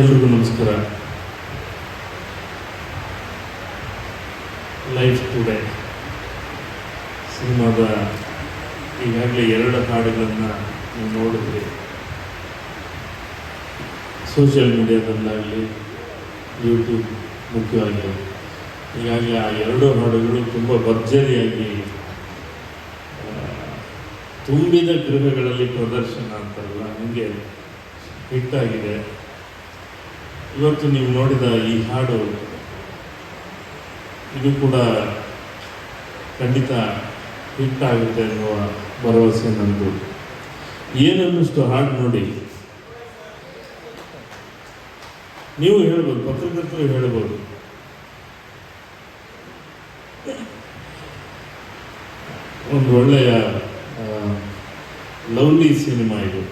ಎಲ್ರಿಗೂ ನಮಸ್ಕಾರ. Life today ಸಿನಿಮಾದ ಈಗಾಗಲೇ 2 ಹಾಡುಗಳನ್ನು ನೀವು ನೋಡಿದ್ರಿ. ಸೋಷಿಯಲ್ ಮೀಡಿಯಾದಲ್ಲಾಗಲಿ ಯೂಟ್ಯೂಬ್ ಮುಖ್ಯವಾಗಿ ಈಗಾಗಲೇ ಆ 2 ಹಾಡುಗಳು ತುಂಬ ಭರ್ಜರಿಯಾಗಿ ತುಂಬಿದ ಗೃಹಗಳಲ್ಲಿ ಪ್ರದರ್ಶನ ಅಂತಾರಲ್ಲ ಹಂಗೆ ಹಿಟ್ಟಾಗಿದೆ. ಇವತ್ತು ನೀವು ನೋಡಿದ ಈ ಹಾಡು ಇದು ಕೂಡ ಖಂಡಿತ ಹಿಟ್ಟಾಗುತ್ತೆ ಅನ್ನುವ ಭರವಸೆ ನನ್ನದು. ಏನನ್ನಿಸ್ತು ಹಾಡು ನೋಡಿ? ನೀವು ಹೇಳ್ಬೋದು, ಪತ್ರಕರ್ತರು ಹೇಳ್ಬೋದು. ಒಂದು ಒಳ್ಳೆಯ ಲವ್ಲಿ ಸಿನಿಮಾ ಇದು.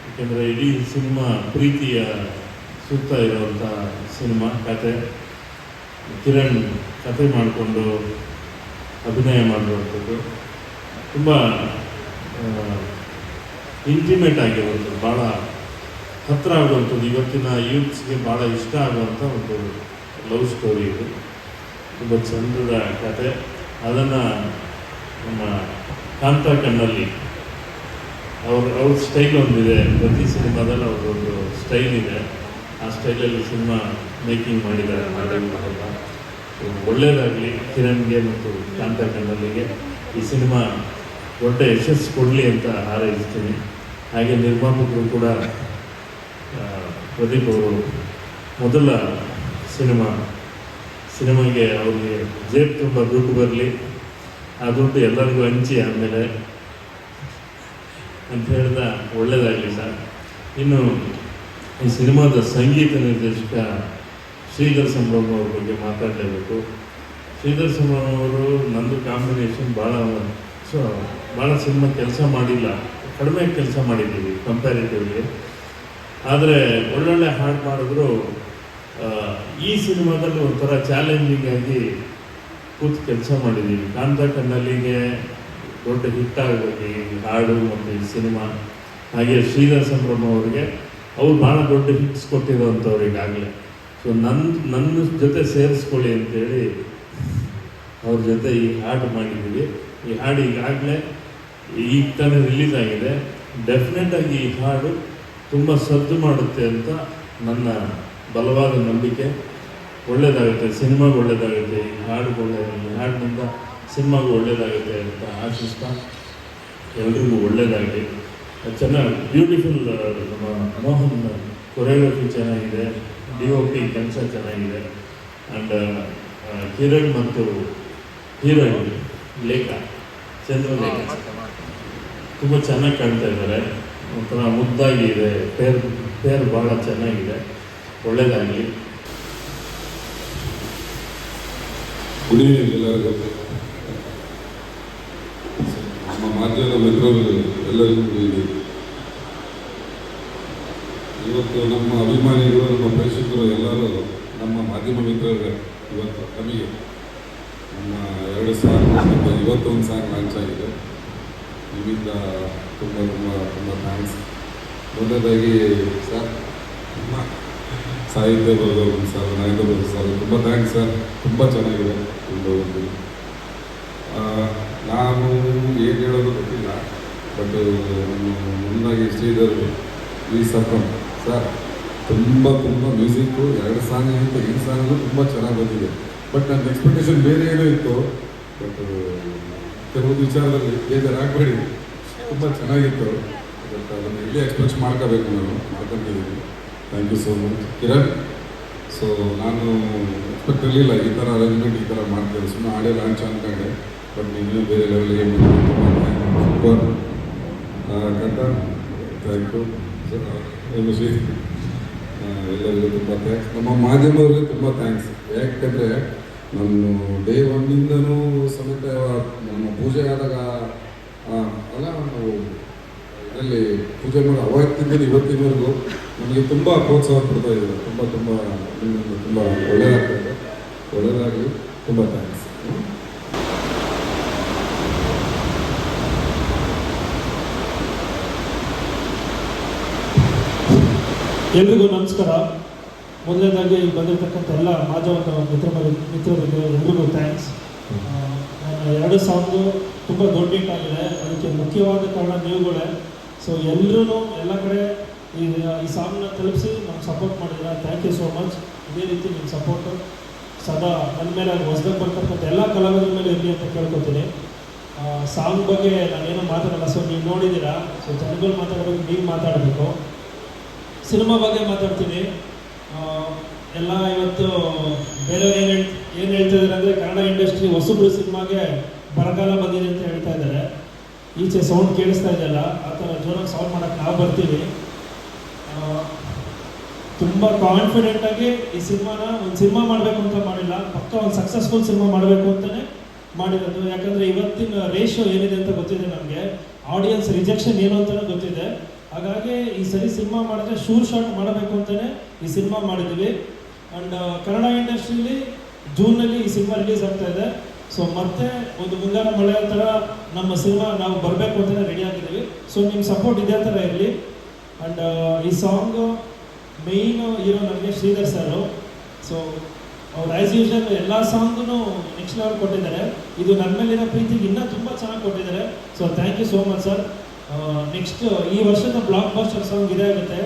ಯಾಕೆಂದರೆ ಇಡೀ ಸಿನಿಮಾ ಪ್ರೀತಿಯ ಸುತ್ತ ಇರುವಂಥ ಸಿನಿಮಾ. ಕತೆ ಕಿರಣ್ ಕತೆ ಮಾಡಿಕೊಂಡು ಅಭಿನಯ ಮಾಡಿರುವಂಥದ್ದು ತುಂಬ ಇಂಟಿಮೇಟ್ ಆಗಿರುವಂಥದ್ದು, ಭಾಳ ಹತ್ತಿರ ಆಗುವಂಥದ್ದು, ಇವತ್ತಿನ ಯೂತ್ಸ್ಗೆ ಭಾಳ ಇಷ್ಟ ಆಗುವಂಥ ಒಂದು ಲವ್ ಸ್ಟೋರಿ ಇದು. ತುಂಬ ಚಂದದ ಕತೆ. ಅದನ್ನು ನಮ್ಮ ಕಾಂತಾ ಕಣ್ಣಲ್ಲಿ ಅವ್ರ ಸ್ಟೈಲ್ ಒಂದಿದೆ. ಪ್ರತಿ ಸಿನಿಮಾದಲ್ಲಿ ಅವ್ರದ್ದೊಂದು ಸ್ಟೈಲ್ ಇದೆ. ಆ ಸ್ಟೈಲಲ್ಲಿ ಸಿನಿಮಾ ಮೇಕಿಂಗ್ ಮಾಡಿದ್ದಾರೆ. ಮಾಡೋಲ್ಲ ಒಳ್ಳೆಯದಾಗಲಿ ಕಿರಣ್ಗೆ ಮತ್ತು ಕಾಂತಾ ಕಣ್ಣಲ್ಲಿಗೆ. ಈ ಸಿನಿಮಾ ದೊಡ್ಡ ಯಶಸ್ಸು ಕೊಡಲಿ ಅಂತ ಹಾರೈಸ್ತೀನಿ. ಹಾಗೆ ನಿರ್ಮಾಪಕರು ಕೂಡ ಪ್ರದೀಪ್ ಅವರು ಮೊದಲ ಸಿನಿಮಾಗೆ ಅವ್ರಿಗೆ ಜೇಬ್ ತುಂಬ ದುಡ್ಡು ಬರಲಿ, ಆ ದುಡ್ಡು ಎಲ್ಲರಿಗೂ ಹಂಚಿ ಆಮೇಲೆ ಅಂತ ಹೇಳಿದ ಒಳ್ಳೆಯದಾಗಲಿ ಸರ್. ಇನ್ನು ಈ ಸಿನಿಮಾದ ಸಂಗೀತ ನಿರ್ದೇಶಕ ಶ್ರೀಧರ್ ಸಂಭ್ರಮ್ ಅವ್ರ ಬಗ್ಗೆ ಮಾತಾಡಲೇಬೇಕು. ಶ್ರೀಧರ್ ಸಂಭ್ರಮ್ ಅವರು ನಂದು ಕಾಂಬಿನೇಷನ್ ಭಾಳ ಸಿನಿಮಾ ಕೆಲಸ ಮಾಡಿಲ್ಲ, ಕಡಿಮೆ ಕೆಲಸ ಮಾಡಿದ್ದೀವಿ ಕಂಪ್ಯಾರಿಟಿವ್ಲಿ. ಆದರೆ ಒಳ್ಳೊಳ್ಳೆ ಹಾಡು ಮಾಡಿದ್ರು. ಈ ಸಿನಿಮಾದಲ್ಲಿ ಒಂಥರ ಚಾಲೆಂಜಿಂಗ್ ಆಗಿ ಕೂತು ಕೆಲಸ ಮಾಡಿದ್ದೀವಿ. ಕಾಂತಾ ಕಣ್ಣಲ್ಲಿಗೆ ದೊಡ್ಡ ಹಿಟ್ ಆಗಬೇಕು ಈ ಹಾಡು ಮತ್ತು ಈ ಸಿನಿಮಾ. ಹಾಗೆ ಶ್ರೀಧರ್ ಸಂಭ್ರಮ್ ಅವರಿಗೆ ಅವ್ರು ಭಾಳ ದೊಡ್ಡ ಹಿಟ್ಸ್ ಕೊಟ್ಟಿರೋವಂಥವ್ರು ಈಗಾಗಲೇ. ಸೊ ನನ್ನ ಜೊತೆ ಸೇರಿಸ್ಕೊಳ್ಳಿ ಅಂತೇಳಿ ಅವ್ರ ಜೊತೆ ಈ ಹಾಡು ಮಾಡಿದ್ದೀವಿ. ಈ ಹಾಡು ಈಗಾಗಲೇ ಈಗ ತಾನೇ ರಿಲೀಸ್ ಆಗಿದೆ. ಡೆಫಿನೆಟಾಗಿ ಈ ಹಾಡು ತುಂಬ ಸದ್ದು ಮಾಡುತ್ತೆ ಅಂತ ನನ್ನ ಬಲವಾದ ನಂಬಿಕೆ. ಒಳ್ಳೆಯದಾಗುತ್ತೆ, ಸಿನಿಮಾಗೆ ಒಳ್ಳೆಯದಾಗುತ್ತೆ, ಈ ಹಾಡಿನಿಂದ ಸಿನಿಮಾಗೂ ಒಳ್ಳೆಯದಾಗುತ್ತೆ ಅಂತ ಆಶಿಸ್ತಾ ಎಲ್ರಿಗೂ ಒಳ್ಳೆಯದಾಗಲಿ. ಚೆನ್ನಾಗಿ ಬ್ಯೂಟಿಫುಲ್. ನಮ್ಮ ಮೋಹನ್ ಕೊರಿಯೋಗ್ರಫಿ ಚೆನ್ನಾಗಿದೆ, DOP ಕೆಲಸ ಚೆನ್ನಾಗಿದೆ. ಆ್ಯಂಡ್ ಕಿರಣ್ ಮತ್ತು ಹೀರೋಯಿನ್ ಚಂದ್ರಲೇಖ ತುಂಬ ಚೆನ್ನಾಗಿ ಕಾಣ್ತಾ ಇದ್ದಾರೆ. ಒಂಥರ ಮುದ್ದಾಗಿ ಇದೆ. ಪೇರ್ ಭಾಳ ಚೆನ್ನಾಗಿದೆ. ಒಳ್ಳೆಯದಾಗಲಿ. ಗುಡ್ ಈವ್ನಿಂಗ್ ಎಲ್ಲರಿಗೂ. ನಮ್ಮ ಮಾಧ್ಯಮದ ಮಿತ್ರರು ಎಲ್ಲರಿಗೂ ಗುಡ್ ಈವ್ನಿಂಗ್. ಇವತ್ತು ನಮ್ಮ ಅಭಿಮಾನಿಗಳು, ನಮ್ಮ ಪ್ರೇಕ್ಷಕರು ಎಲ್ಲರೂ ನಮ್ಮ ಮಾಧ್ಯಮ ಮಿತ್ರರು ಇವತ್ತು ನಮಗೆ ನಮ್ಮ 2 ಸಾಂಗ್ ಮತ್ತು ಇವತ್ತೊಂದು ಸಾಂಗ್ ಲಾಂಚ್ ಆಗಿದೆ. ನಿಮ್ಮಿಂದ ತುಂಬ ತುಂಬ ತುಂಬ ಥ್ಯಾಂಕ್ಸ್. ಮೊದಲದಾಗಿ ಸರ್, ನಮ್ಮ ಸಾಹಿತ್ಯ ಬರೆದವರು ಸರ್, ನಾಯಕ ಬರೆದು ಸರ್, ತುಂಬ ಥ್ಯಾಂಕ್ಸ್ ಸರ್. ತುಂಬ ಚೆನ್ನಾಗಿದೆ. ತುಂಬ ನಾನು ಏನು ಹೇಳೋದು ಗೊತ್ತಿಲ್ಲ, ಬಟ್ ಮುಂದಾಗಿ ಶ್ರೀಧರ್ ಸಂಭ್ರಮ್ ಸರ್ ತುಂಬ ಮ್ಯೂಸಿಕ್ಕು 2 ಸಾಂಗಿಗಿಂತ ಈ ಸಾಂಗು ತುಂಬ ಚೆನ್ನಾಗಿ ಬಂದಿದೆ. ಬಟ್ ನನ್ನ ಎಕ್ಸ್ಪೆಕ್ಟೇಷನ್ ಬೇರೆ ಏನೋ ಇತ್ತು. ಬಟ್ ಕೆಲವೊಂದು ವಿಚಾರದಲ್ಲಿ ಬೇಜಾರಾಗಬೇಡಿ, ತುಂಬ ಚೆನ್ನಾಗಿತ್ತು. ಬಟ್ ಅದನ್ನು ಎಲ್ಲಿ ಎಕ್ಸ್ಪ್ರೆಸ್ ಮಾಡ್ಕೊಂಡಿದ್ದೀನಿ. Thank you so much Kiran. So ನಾನು ಎಕ್ಸ್ಪೆಕ್ಟ್ ಇರಲಿಲ್ಲ ಈ ಥರ ಅರೇಂಜ್ಮೆಂಟ್ ಈ ಥರ ಮಾಡ್ತಾರೆ. ಸುಮ್ಮನೆ ಆಡೇ ಲಾಂಚ್ ಅಂದ್ಕೊಂಡೆ. ಬಟ್ ನೀನು ಬೇರೆ ಲೆವೆಲ್ಗೆ ಸೂಪರ್ ಕಂಡ. Thank you Shri. ಎಲ್ಲರಿಗೂ ತುಂಬ ಥ್ಯಾಂಕ್ಸ್. ನಮ್ಮ ಮಾಧ್ಯಮದವರಿಗೆ ತುಂಬ ಥ್ಯಾಂಕ್ಸ್. ಯಾಕೆಂದರೆ ನಾನು ಡೇ 1ಇಂದನೂ ಸಮೇತ ನಮ್ಮ ಪೂಜೆ ಆದಾಗ ಅಲ್ಲ, ನಾವು ಇದರಲ್ಲಿ ಪೂಜೆ ಮಾಡೋ ಅವತ್ತಿಂದ ಇವತ್ತಿನವರೆಗೂ ನನಗೆ ತುಂಬ ಪ್ರೋತ್ಸಾಹ ಕೊಡ್ತಾ ಇದ್ದಾರೆ. ತುಂಬ ಒಳ್ಳೆಯದಾಗಲಿ. ತುಂಬ ಥ್ಯಾಂಕ್ಸ್. ಎಲ್ರಿಗೂ ನಮಸ್ಕಾರ. ಮೊದಲನೇದಾಗಿ ಬಂದಿರತಕ್ಕಂಥ ಎಲ್ಲ ಮಾಧ್ಯಮದ ಮಿತ್ರರಿಗೆ ಎಲ್ರಿಗೂ ಥ್ಯಾಂಕ್ಸ್. ನಾನು 2 ಸಾಂಗು ತುಂಬ ದೊಡ್ಡ ಹಿಟ್ ಆಗಿದೆ. ಅದಕ್ಕೆ ಮುಖ್ಯವಾದ ಕಾರಣ ನೀವುಗಳೇ. ಸೊ ಎಲ್ಲರೂ ಎಲ್ಲ ಕಡೆ ಈ ಸಾಂಗ್ನ ತಲುಪಿಸಿ ನಮ್ಗೆ ಸಪೋರ್ಟ್ ಮಾಡಿದ್ರೆ ಥ್ಯಾಂಕ್ ಯು ಸೋ ಮಚ್. ಇದೇ ರೀತಿ ನಿಮ್ಮ ಸಪೋರ್ಟು ಸದಾ ನನ್ನ ಮೇಲೆ ಹೊಸದಾಗಿ ಬರ್ತಕ್ಕಂಥ ಎಲ್ಲ ಕಲಾವಿದರ ಮೇಲೆ ಇರಲಿ ಅಂತ ಕೇಳ್ಕೊತೀನಿ. ಸಾಂಗ್ ಬಗ್ಗೆ ನಾನೇನೋ ಮಾತಾಡಲ್ಲ. ಸೊ ನೀವು ನೋಡಿದ್ದೀರಾ. ಸೊ ಜನಗಳು ಮಾತಾಡಬೇಕು, ನೀವು ಮಾತಾಡಬೇಕು. ಸಿನಿಮಾ ಬಗ್ಗೆ ಮಾತಾಡ್ತೀನಿ. ಎಲ್ಲ ಇವತ್ತು ಬೇರೆಯವ್ರು ಏನು ಹೇಳ್ತಿದ್ದಾರೆ ಅಂದರೆ ಕನ್ನಡ ಇಂಡಸ್ಟ್ರಿ ಹೊಸಬ್ರು ಸಿನಿಮಾಗೆ ಬರಗಾಲ ಬಂದಿದೆ ಅಂತ ಹೇಳ್ತಾ ಇದ್ದಾರೆ. ಈಚೆ ಸೌಂಡ್ ಕೇಳಿಸ್ತಾ ಇದೆಯಲ್ಲ, ಆ ಥರ ಜೋರಾಗಿ ಸೌಂಡ್ ಮಾಡೋಕ್ಕೆ ನಾವು ಬರ್ತೀವಿ. ತುಂಬ ಕಾನ್ಫಿಡೆಂಟಾಗಿ ಈ ಸಿನಿಮಾನ ಒಂದು ಸಿನಿಮಾ ಮಾಡಬೇಕು ಅಂತ ಮಾಡಿಲ್ಲ, ಪಕ್ಕ ಒಂದು ಸಕ್ಸಸ್ಫುಲ್ ಸಿನಿಮಾ ಮಾಡಬೇಕು ಅಂತಲೇ ಮಾಡಿರೋದು. ಯಾಕಂದರೆ ಇವತ್ತಿನ ರೇಷಿಯೋ ಏನಿದೆ ಅಂತ ಗೊತ್ತಿದೆ ನಮಗೆ, ಆಡಿಯನ್ಸ್ ರಿಜೆಕ್ಷನ್ ಏನು ಅಂತಲೂ ಗೊತ್ತಿದೆ. ಹಾಗಾಗಿ ಈ ಸರಿ ಸಿನಿಮಾ ಮಾಡಿದ್ರೆ ಶೂರ್ ಶಾಟ್ ಮಾಡಬೇಕು ಅಂತಲೇ ಈ ಸಿನಿಮಾ ಮಾಡಿದ್ದೀವಿ. ಆ್ಯಂಡ್ ಕನ್ನಡ ಇಂಡಸ್ಟ್ರಿಲಿ ಜೂನಲ್ಲಿ ಈ ಸಿನಿಮಾ ರಿಲೀಸ್ ಆಗ್ತಾ ಇದೆ. ಸೊ ಮತ್ತೆ ಒಂದು ಮುಂಗಾರು ಮಳೆ ಥರ ನಮ್ಮ ಸಿನಿಮಾ ನಾವು ಬರಬೇಕು ಅಂತಲೇ ರೆಡಿ ಆಗಿದ್ದೀವಿ. ಸೊ ನಿಮ್ಮ ಸಪೋರ್ಟ್ ಇದೇ ಥರ ಇರಲಿ. ಆ್ಯಂಡ್ ಈ ಸಾಂಗು ಮೇಯ್ನು ಹೀರೋ ನನಗೆ ಶ್ರೀಧರ್ ಸರು. ಸೊ ಅವ್ರು ಆ್ಯಸ್ ಯೂಶಲ್ ಎಲ್ಲ ಸಾಂಗೂ ನೆಕ್ಸ್ಟ್ ಲೆವೆಲ್ ಕೊಟ್ಟಿದ್ದಾರೆ. ಇದು ನನ್ನ ಮೇಲಿರೋ ಪ್ರೀತಿಗೆ ಇನ್ನೂ ತುಂಬ ಚೆನ್ನಾಗಿ ಕೊಟ್ಟಿದ್ದಾರೆ. So thank you so much sir. Next ಈ ವರ್ಷದ ಬ್ಲಾಕ್ ಬಸ್ಟರ್ ಸಾಂಗ್ ಇದೇ ಆಗುತ್ತೆ.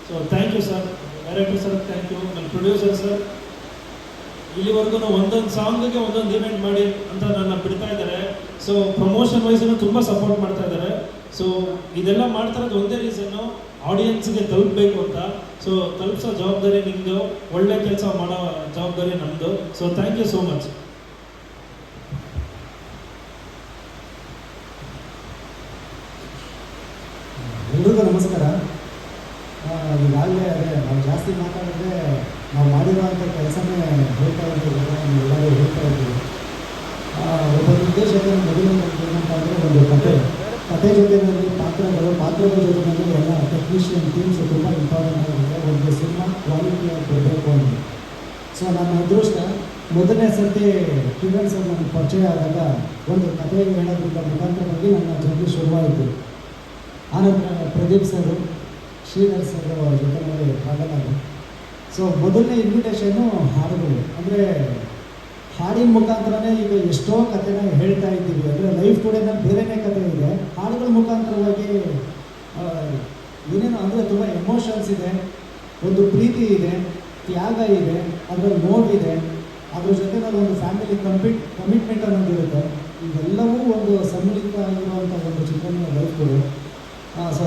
So thank you sir. Director sir thank you. ನನ್ನ ಪ್ರೊಡ್ಯೂಸರ್ ಸರ್ ಇಲ್ಲಿವರೆಗೂ ಒಂದೊಂದು ಸಾಂಗಿಗೆ ಒಂದೊಂದು ಇವೆಂಟ್ ಮಾಡಿ ಅಂತ ನನ್ನ ಬಿಡ್ತಾ ಇದ್ದಾರೆ. ಸೊ ಪ್ರಮೋಷನ್ ವೈಸನ್ನು ತುಂಬ ಸಪೋರ್ಟ್ ಮಾಡ್ತಾ ಇದ್ದಾರೆ. ಸೊ ಇದೆಲ್ಲ ಮಾಡ್ತಾ ಇರೋದು ಒಂದೇ ರೀಸನ್ನು, ಆಡಿಯನ್ಸ್ಗೆ ತಲುಪಬೇಕು ಅಂತ. ಸೊ ತಲುಪಿಸೋ ಜವಾಬ್ದಾರಿ ನಿಮ್ಮದು, ಒಳ್ಳೆ ಕೆಲಸ ಮಾಡೋ ಜವಾಬ್ದಾರಿ ನಮ್ಮದು. So thank you so much. ಎಲ್ರಿಗೂ ನಮಸ್ಕಾರ. ಈಗಾಗಲೇ ನಾವು ಜಾಸ್ತಿ ಮಾತಾಡಿದ್ರೆ ನಾವು ಮಾಡಿರುವಂಥ ಕೆಲಸನೇ ಹೇಳ್ತಾ ಇದ್ದೀವಿ, ಎಲ್ಲರೂ ಹೇಳ್ತಾ ಇದ್ದೀವಿ. ಒಬ್ಬ ನಿರ್ದೇಶಕರ ಮೊದಲು ಏನಂತ ಅಂದರೆ ಒಂದು ಕತೆ ಜೊತೆಯಲ್ಲಿ ಪಾತ್ರಗಳ ಜೊತೆಯಲ್ಲಿ ಎಲ್ಲ ಟೆಕ್ನಿಷಿಯನ್ ಟೀಮ್ಸ್ ತುಂಬ ಇಂಪಾರ್ಟೆಂಟ್ ಆಗಿದೆ ಒಂದು ಸಿನಿಮಾ ಕ್ವಾಲಿಟಿಯಾಗಿ ಬರಬೇಕು ಅಂತ. ಸೊ ನನ್ನ ಅದೃಷ್ಟ ಮೊದಲನೇ ಸರ್ತಿ ಕಿರಣ್ ಸರ್ ನನಗೆ ಪರಿಚಯ ಆದಾಗ ಒಂದು ಕತೆ ಹೇಳೋದ್ರಿಂದ ಮುಖಾಂತರವಾಗಿ ನನ್ನ ಜೊತೆ ಶುರುವಾಯಿತು. ಆನಂತರ ಪ್ರದೀಪ್ ಸರ್, ಶ್ರೀಧರ್ ಸರ್ ಜೊತೆಯಲ್ಲಿ ಹಾಡಲಾಗಿ. ಸೊ ಮೊದಲನೇ ಇನ್ವಿಟೇಷನ್ನು ಹಾಡುಗಳು, ಅಂದರೆ ಹಾಡಿನ ಮುಖಾಂತರನೇ ಈಗ ಎಷ್ಟೋ ಕಥೆನ ಹೇಳ್ತಾ ಇದ್ದೀವಿ. ಅಂದರೆ ಲೈಫ್ ಟುಡೇನಲ್ಲಿ ಬೇರೆಯೇ ಕಥೆ ಇದೆ, ಹಾಡುಗಳ ಮುಖಾಂತರವಾಗಿ ಏನೇನು ಅಂದರೆ ತುಂಬ ಎಮೋಷನ್ಸ್ ಇದೆ, ಒಂದು ಪ್ರೀತಿ ಇದೆ, ತ್ಯಾಗ ಇದೆ, ಅದರಲ್ಲಿ ನೋವಿದೆ, ಅದ್ರ ಜೊತೆನಲ್ಲಿ ಒಂದು ಫ್ಯಾಮಿಲಿ ಕಮಿಟ್ಮೆಂಟ್ ಅನ್ನೋದಿರುತ್ತೆ. ಇವೆಲ್ಲವೂ ಒಂದು ಸಮ್ಮಿಳಿತ ಆಗಿರುವಂಥ ಒಂದು ಚಿತ್ರಣ ಲೈಫ್ಗಳು. ಸೊ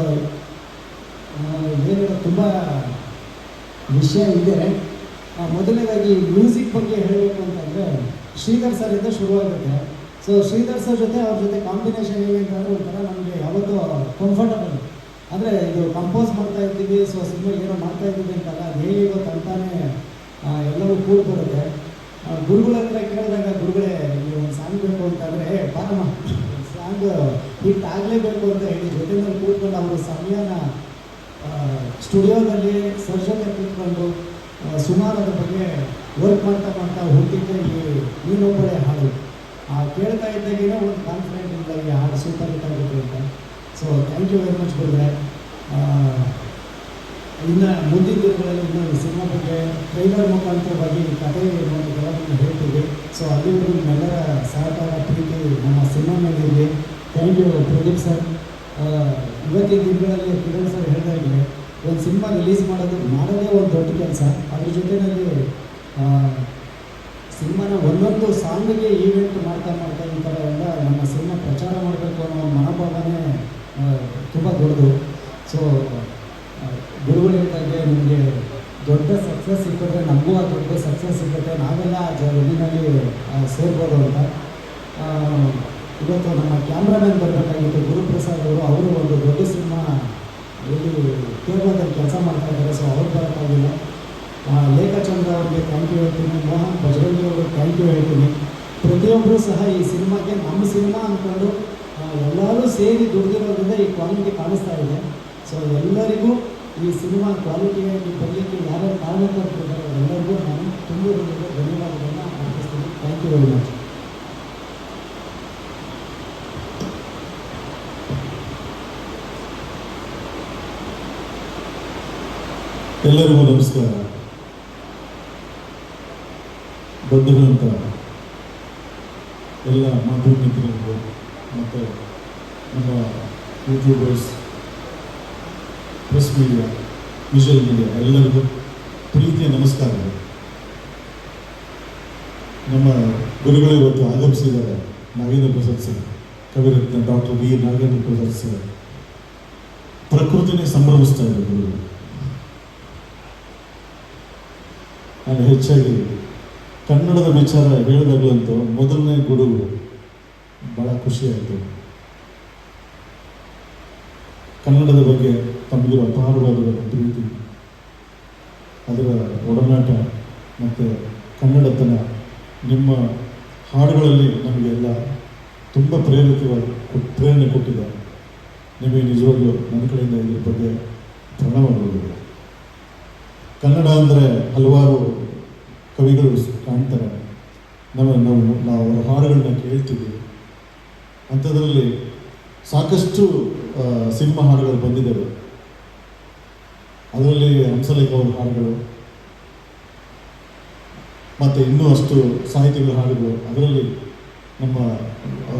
ಏನಿದೆ ತುಂಬ ವಿಷಯ ಇದೆ. ಮೊದಲನೇದಾಗಿ ಮ್ಯೂಸಿಕ್ ಬಗ್ಗೆ ಹೇಳಬೇಕು ಅಂತಂದರೆ ಶ್ರೀಧರ್ ಸರಿಂದ ಶುರುವಾಗುತ್ತೆ. ಸೊ ಶ್ರೀಧರ್ ಸರ್ ಜೊತೆ ಅವ್ರ ಜೊತೆ ಕಾಂಬಿನೇಷನ್ ಹೇಗೆ ಅಂತಂದರೆ ಒಂಥರ ನಮಗೆ ಯಾವತ್ತೂ ಕಂಫರ್ಟಬಲ್. ಅಂದರೆ ಇದು ಕಂಪೋಸ್ ಮಾಡ್ತಾ ಇದ್ದೀವಿ, ಸೊ ಸಿನಿಮಾ ಏನೋ ಮಾಡ್ತಾ ಇದ್ದೀವಿ ಅಂತಲ್ಲ, ಅದು ಹೇಗೋ ತಂತಾನೆ ಎಲ್ಲವೂ ಕೂಡ ಬರುತ್ತೆ. ಗುರುಗಳ ಹತ್ರ ಕೇಳಿದಾಗ ಗುರುಗಳೇ ನೀವು ಒಂದು ಸಾಂಗ್ ಬೇಕು ಅಂತಂದರೆ ಬಾರಮ್ಮ ಸಾಂಗ್ ಹಿಟ್ ಆಗಲೇಬೇಕು ಅಂತ ಹೇಳಿ ಜೊತೆಯಲ್ಲಿ ಕೂತ್ಕೊಂಡು ಅವರು ಸಮಯನ ಸ್ಟುಡಿಯೋದಲ್ಲಿ ಸರ್ ಜೊತೆ ಕೂತ್ಕೊಂಡು ಸುಮಾರು ಅದ್ರ ಬಗ್ಗೆ ವರ್ಕ್ ಮಾಡ್ತಾ ಹುಟ್ಟಿದ್ದೆ ಈ ನೀನೊಬ್ಬರೇ ಹಾಡು. ಕೇಳ್ತಾ ಇದ್ದಾಗೇ ಒಂದು ಕಾನ್ಫಿಡೆಂಟ್ ಇಲ್ಲ ಈ ಹಾಡು ಸೂಪರ್ ಹಿಟ್ ಆಗುತ್ತೆ ಅಂತ. So thank you very much ಗುರುಗಳೇ. ಇನ್ನು ಮುಂದಿನ ದಿನಗಳಲ್ಲಿ ಇನ್ನೂ ಈ ಸಿನಿಮಾ ಬಗ್ಗೆ ಟ್ರೈಲರ್ ಮುಖಾಂತರವಾಗಿ ಕಥೆ ಒಂದು ಕೆಲವನ್ನು ಹೇಳ್ತೀವಿ. ಸೊ ಅಲ್ಲಿವರೆಗೂ ನಿಮ್ಮೆಲ್ಲರ ಸಹಕಾರ ಪ್ರೀತಿ ನಮ್ಮ ಸಿನಿಮಾ ಮೇಲೆ ಇರಲಿ. Thank you Pradeep sir. ಇವತ್ತಿನ ದಿನಗಳಲ್ಲಿ ಕಿರಣ್ ಸರ್ ಹೇಳಿದಾಗೆ ಒಂದು ಸಿನಿಮಾ ರಿಲೀಸ್ ಮಾಡೋದೇ ಒಂದು ದೊಡ್ಡ ಕೆಲಸ. ಅದ್ರ ಜೊತೆಯಲ್ಲಿ ಸಿನಿಮಾನ ಒಂದೊಂದು ಸಾಂಗಿಗೆ ಈವೆಂಟ್ ಮಾಡ್ತಾ ಈ ಥರ ಎಲ್ಲ ನಮ್ಮ ಸಿನಿಮಾ ಪ್ರಚಾರ ಮಾಡಬೇಕು ಅನ್ನೋ ಒಂದು ಮನೋಭಾವನೆ ತುಂಬ ದೊಡ್ಡದು. ಸೊ ಗುರುಗಳು ಹೇಳಿದಾಗೆ ನಿಮಗೆ ದೊಡ್ಡ ಸಕ್ಸಸ್ ಸಿಕ್ಕಿದ್ರೆ ನಮಗೂ ಆ ದೊಡ್ಡ ಸಕ್ಸಸ್ ಸಿಗುತ್ತೆ, ನಾವೆಲ್ಲ ಇದರಲ್ಲಿ ಸೇರ್ಬೋದು ಅಂತ. ಇವತ್ತು ನಮ್ಮ ಕ್ಯಾಮ್ರಾಮನ್ ಬರಬೇಕಾಗಿತ್ತು ಗುರುಪ್ರಸಾದ್ ಅವರು ಒಂದು ದೊಡ್ಡ ಸಿನಿಮಾ ಇಲ್ಲಿ ಕೇರಳದಲ್ಲಿ ಕೆಲಸ ಮಾಡ್ತಾ ಇದ್ದಾರೆ. ಸೊ ಅವ್ರು ಬರೋಕ್ಕಾಗಿಲ್ಲ. ಲೇಖಚಂದ್ರ ಅವ್ರಿಗೆ ಥ್ಯಾಂಕ್ ಯು ಹೇಳ್ತೀನಿ, ಮೋಹನ್ ಬಜರಂಗಿ ಅವ್ರಿಗೆ ಥ್ಯಾಂಕ್ ಯು ಹೇಳ್ತೀನಿ. ಪ್ರತಿಯೊಬ್ಬರೂ ಸಹ ಈ ಸಿನಿಮಾಗೆ ನಮ್ಮ ಸಿನಿಮಾ ಅಂದ್ಕೊಂಡು ಎಲ್ಲರೂ ಸೇರಿ ದುಡಿದಿರೋದ್ರಿಂದ ಈ ಕ್ವಾಲಿಟಿ ಕಾಣಿಸ್ತಾ ಇದೆ. ಸೊ ಎಲ್ಲರಿಗೂ ಈ ಸಿನಿಮಾ ಕ್ವಾಲಿಟಿಯಾಗಿ ಬರಲಿಕ್ಕೆ ಯಾರ್ಯಾರು ಕಾರಣಕರ್ತರಿದ್ದಾರೆ ಎಲ್ಲರಿಗೂ ನಾನು ತುಂಬ ಧನ್ಯವಾದಗಳನ್ನು ಅರ್ಪಿಸ್ತೀನಿ. Thank you very much. ಎಲ್ಲರಿಗೂ ನಮಸ್ಕಾರ. ಬಂಧುಗಳಂತ ಎಲ್ಲ ಮಾಧ್ಯಮ ಮಿತ್ರರಿಗೂ ಮತ್ತು ನಮ್ಮ YouTubers, press media, visual media ಎಲ್ಲರಿಗೂ ಪ್ರೀತಿಯ ನಮಸ್ಕಾರಗಳು. ನಮ್ಮ ಗುರುಗಳು ಇವತ್ತು ಆಗಮಿಸಿದ್ದಾರೆ. Nagendra Prasad sir, Kaviratna doctor V Nagendra Prasad sir. ಪ್ರಕೃತಿನೇ ಸಂಭ್ರಮಿಸ್ತಾ ಇದೆ ಗುರುಗಳು. ನಾನು ಹೆಚ್ಚಾಗಿ ಕನ್ನಡದ ವಿಚಾರ ಹೇಳಿದಾಗಲಂತೂ ಮೊದಲನೇ ಗುರುವು ಭಾಳ ಖುಷಿಯಾಯಿತು. ಕನ್ನಡದ ಬಗ್ಗೆ ತಮಗಿರೋ ಅಪಾರವಾದ ಪ್ರೀತಿ, ಅದರ ಒಡನಾಟ ಮತ್ತು ಕನ್ನಡತನ ನಿಮ್ಮ ಹಾಡುಗಳಲ್ಲಿ ನಮಗೆಲ್ಲ ತುಂಬ ಪ್ರೇರಣೆ ಕೊಟ್ಟಿದೆ. ನಿಮಗೆ ನಿಜವಾಗ್ಲೂ ನನ್ನ ಕಡೆಯಿಂದ ಇದ್ರ ಬಗ್ಗೆ ಪ್ರಣಾಮಗಳು. ಕನ್ನಡ ಅಂದರೆ ಹಲವಾರು ಕವಿಗಳು ಕಾಣ್ತಾರೆ, ನಾವು ಅವರ ಹಾಡುಗಳನ್ನ ಕೇಳ್ತೀವಿ. ಅಂಥದ್ರಲ್ಲಿ ಸಾಕಷ್ಟು ಸಿನಿಮಾ ಹಾಡುಗಳು ಬಂದಿದ್ದಾವೆ. ಅದರಲ್ಲಿ ಹಂಸಲೇಖ ಅವರ ಹಾಡುಗಳು ಮತ್ತು ಇನ್ನೂ ಅಷ್ಟು ಸಾಹಿತಿಗಳ ಹಾಡುಗಳು, ಅದರಲ್ಲಿ ನಮ್ಮ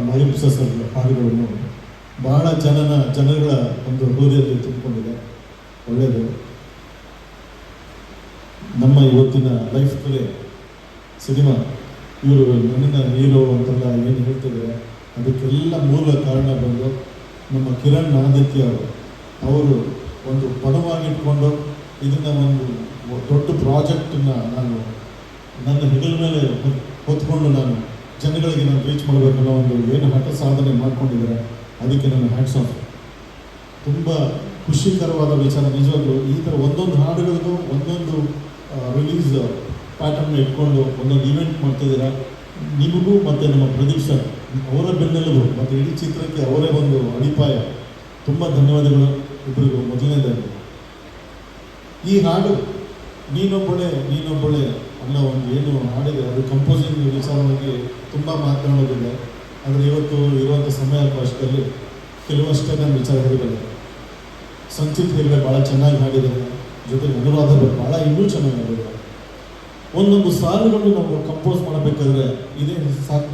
ನಾಗೇಂದ್ರ ಪ್ರಸಾದ್ ಸರ್ ಹಾಡುಗಳನ್ನು ಬಹಳ ಜನಗಳ ಒಂದು ಹೃದಯದಲ್ಲಿ ತುಂಬಿಕೊಂಡಿದೆ. ಒಳ್ಳೆಯದು. ನಮ್ಮ ಇವತ್ತಿನ ಲೈಫ್ ಪ್ಲೇ ಸಿನಿಮಾ, ಇವರು ನನ್ನನ್ನು ಹೀರೋ ಅಂತೆಲ್ಲ ಏನು ಹೇಳ್ತಿದ್ದಾರೆ, ಅದಕ್ಕೆಲ್ಲ ಮೂಲ ಕಾರಣ ಬಂದು ನಮ್ಮ ಕಿರಣ್ ಆದಿತ್ಯ ಅವರು ಒಂದು ಪದವಾಗಿಟ್ಕೊಂಡು ಇದನ್ನು ಒಂದು ದೊಡ್ಡ ಪ್ರಾಜೆಕ್ಟನ್ನು ನಾನು ನನ್ನ ಹೆಗಲ ಮೇಲೆ ಹೊತ್ಕೊಂಡು ನಾನು ಜನಗಳಿಗೆ ನಾನು ರೀಚ್ ಮಾಡಬೇಕನ್ನೋ ಒಂದು ಏನು ಹಠ ಸಾಧನೆ ಮಾಡ್ಕೊಂಡಿದ್ದಾರೆ. ಅದಕ್ಕೆ ನನ್ನ ಹ್ಯಾಟ್ಸ್ ಆಫ್. ತುಂಬ ಖುಷಿಕರವಾದ ವಿಚಾರ ನಿಜವಾಗ್ಲೂ. ಈ ಥರ ಒಂದೊಂದು ಹಾಡುಗಳಿಗೂ ಒಂದೊಂದು ರಿಲೀಸ್ ಪ್ಯಾಟರ್ನ್ ಇಟ್ಕೊಂಡು ಒಂದೊಂದು ಇವೆಂಟ್ ಮಾಡ್ತಿದ್ದೀರಾ. ನಿಮಗೂ ಮತ್ತು ನಮ್ಮ ಪ್ರದೀಪ್ ಸರ್ ಅವರ ಬೆನ್ನೆಲುಬು ಮತ್ತು ಇಡೀ ಚಿತ್ರಕ್ಕೆ ಅವರೇ ಒಂದು ಅಡಿಪಾಯ. ತುಂಬ ಧನ್ಯವಾದಗಳು ಇಬ್ಬರಿಗೂ. ಮೊದಲನೇದಾಗಿ ಈ ಹಾಡು ನೀನೊಬ್ಬಳೆ ಅನ್ನೋ ಒಂದು ಏನು ಹಾಡಿದೆ, ಅದು ಕಂಪೋಸಿಂಗ್ ವಿಚಾರವಾಗಿ ತುಂಬ ಮಾತನಾಡೋದಿದೆ. ಆದರೆ ಇವತ್ತು ಇರುವಂಥ ಸಮಯಾವಕಾಶದಲ್ಲಿ ಕೆಲವಷ್ಟೇ ನಾನು ವಿಚಾರ ಹೇಳಿದ್ದಾರೆ. ಸಂಚಿತ್ ಹೆಗಡೆ ಭಾಳ ಚೆನ್ನಾಗಿ ಹಾಡಿದ್ದಾರೆ, ಜೊತೆಗೆ ಅನುರಾಧ ಭಟ್ ಭಾಳ ಇನ್ನೂ ಚೆನ್ನಾಗಿ ಹಾಡಿದ್ದಾರೆ. ಒಂದೊಂದು ಸಾಲುಗಳು ನಾವು ಕಂಪೋಸ್ ಮಾಡಬೇಕಾದ್ರೆ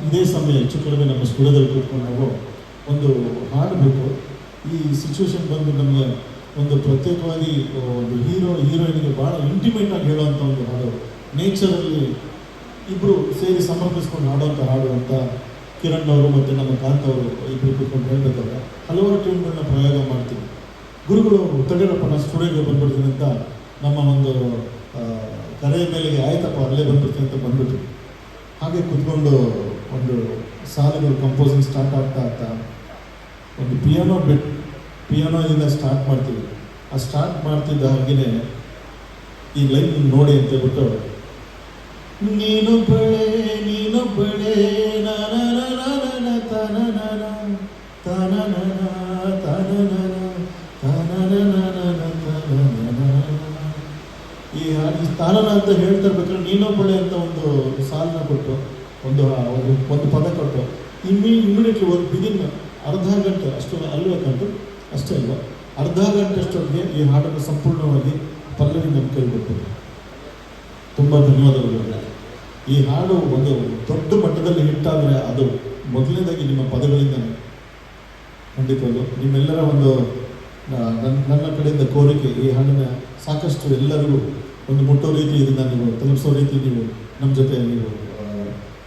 ಇದೇ ಸಮಯ ಹೆಚ್ಚು ಕಡಿಮೆ ನಮ್ಮ ಸ್ಟುಡಿಯೋದಲ್ಲಿ ಕೂತ್ಕೊಂಡು ನಾವು ಒಂದು ಹಾಡಬೇಕು. ಈ ಸಿಚುವೇಶನ್ ಬಂದು ನಮಗೆ ಒಂದು ಪ್ರತ್ಯೇಕವಾಗಿ ಒಂದು ಹೀರೋಯಿನ್ಗೆ ಭಾಳ ಇಂಟಿಮೇಟ್ ಆಗಿ ಹೇಳುವಂಥ ಒಂದು ಹಾಡು, ನೇಚರಲ್ಲಿ ಇಬ್ಬರು ಸೇರಿ ಸಮರ್ಪಿಸ್ಕೊಂಡು ಹಾಡುವಂಥ ಹಾಡು ಅಂತ ಕಿರಣ್ ಅವರು ಮತ್ತು ನಮ್ಮ ಕಾಂತ್ ಅವರು ಇಬ್ಬರು ಕೂತ್ಕೊಂಡು ಹೇಳ್ಬೇಕಾದ್ರೆ ಹಲವಾರು ಟ್ಯೂನ್ಗಳನ್ನ ಪ್ರಯೋಗ ಮಾಡ್ತೀವಿ. ಗುರುಗಳು ತಡೆಯಪ್ಪ ನಾನು ಸ್ಟುಡಿಯೋಗೆ ಬಂದ್ಬಿಡ್ತೀನಿ ಅಂತ ನಮ್ಮ ಒಂದು ಕರೆಯ ಮೇಲೆಗೆ ಆಯ್ತಪ್ಪ ಅಲ್ಲೇ ಬಂದ್ಬಿಡ್ತೀನಿ ಅಂತ ಬಂದ್ಬಿಟ್ರು. ಹಾಗೆ ಕೂತ್ಕೊಂಡು ಒಂದು ಸಾಲುಗಳು ಕಂಪೋಸಿಂಗ್ ಸ್ಟಾರ್ಟ್ ಆಗ್ತಾ ಒಂದು ಪಿಯಾನೋದಿಂದ ಸ್ಟಾರ್ಟ್ ಮಾಡ್ತೀವಿ. ಆ ಸ್ಟಾರ್ಟ್ ಮಾಡ್ತಿದ್ದ ಹಾಗೆಯೇ ಈ ಲೈನ್ ನೋಡಿ ಅಂತ ಹೇಳ್ಬಿಟ್ಟು ನೀನೊಬ್ಬಳೆ ಈ ತಾನನ ಅಂತ ಹೇಳ್ತಾ ಇರ್ಬೇಕಾದ್ರೆ ನೀನೊಬ್ಬಳೆ ಅಂತ ಒಂದು ಸಾಲನ್ನ ಕೊಟ್ಟು ಒಂದು ಪದ ಕೊಟ್ಟು ಇಮಿಡಿಯೇಟ್ಲಿ ಒಂದು ಬಿಗಿನ್ ಅರ್ಧ ಗಂಟೆ ಅಷ್ಟು ಅಲ್ಬೇಕಂತ ಅಷ್ಟೇ ಅಲ್ವಾ, ಅರ್ಧ ಗಂಟೆ ಅಷ್ಟೊತ್ತಿಗೆ ಈ ಹಾಡನ್ನು ಸಂಪೂರ್ಣವಾಗಿ ಪಲ್ಲವಿ ನಮ್ಮ ಕೈಗೊಳ್ತೀವಿ. ತುಂಬ ಧನ್ಯವಾದಗಳು. ಈ ಹಾಡು ಒಂದು ದೊಡ್ಡ ಮಟ್ಟದಲ್ಲಿ ಹಿಟ್ಟಾದರೆ ಅದು ಮೊದಲನೇದಾಗಿ ನಿಮ್ಮ ಪದಗಳಿಂದಲೇ. ಖಂಡಿತವಾಗಲು ನಿಮ್ಮೆಲ್ಲರ ಒಂದು ನನ್ನ ಕಡೆಯಿಂದ ಕೋರಿಕೆ, ಈ ಹಾಡನ್ನ ಸಾಕಷ್ಟು ಎಲ್ಲರಿಗೂ ಒಂದು ಮುಟ್ಟೋ ರೀತಿ ಇದನ್ನು ನೀವು ತಲುಪಿಸೋ ರೀತಿ ನೀವು ನಮ್ಮ ಜೊತೆ ನೀವು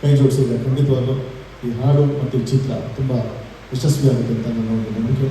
ಕೈ ಜೋಡಿಸಿದ್ರೆ ಖಂಡಿತವಾಗಲು ಈ ಹಾಡು ಮತ್ತು ಈ ಚಿತ್ರ ತುಂಬ ಯಶಸ್ವಿಯಾಗುತ್ತೆ ಅಂತ ನನ್ನ ಒಂದು ನಂಬಿಕೆ.